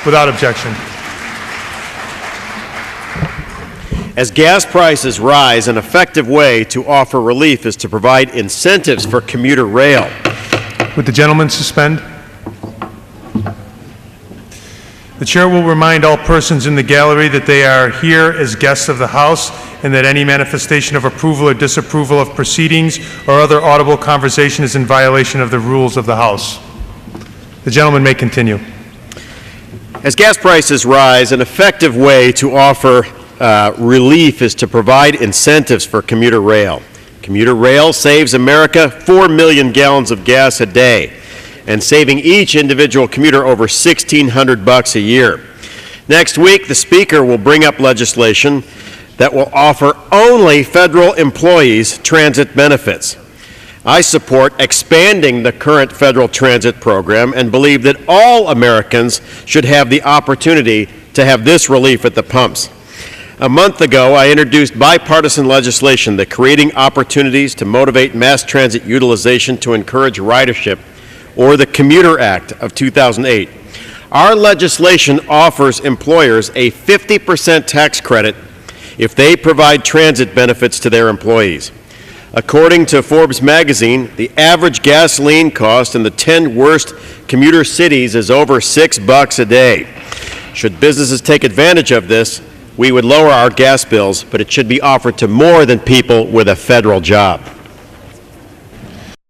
Without objection. As gas prices rise, an effective way to offer relief is to provide incentives for commuter rail. Would the gentleman suspend? The chair will remind all persons in the gallery that they are here as guests of the House and that any manifestation of approval or disapproval of proceedings or other audible conversation is in violation of the rules of the House. The gentleman may continue. As gas prices rise, an effective way to offer relief is to provide incentives for commuter rail. Commuter rail saves America 4 million gallons of gas a day, and saving each individual commuter over $1,600 a year. Next week, the Speaker will bring up legislation that will offer only federal employees transit benefits. I support expanding the current federal transit program and believe that all Americans should have the opportunity to have this relief at the pumps. A month ago, I introduced bipartisan legislation that creating opportunities to motivate mass transit utilization to encourage ridership, or the Commuter Act of 2008. Our legislation offers employers a 50% tax credit if they provide transit benefits to their employees. According to Forbes magazine, the average gasoline cost in the 10 worst commuter cities is over $6 a day. Should businesses take advantage of this, we would lower our gas bills, but it should be offered to more than people with a federal job.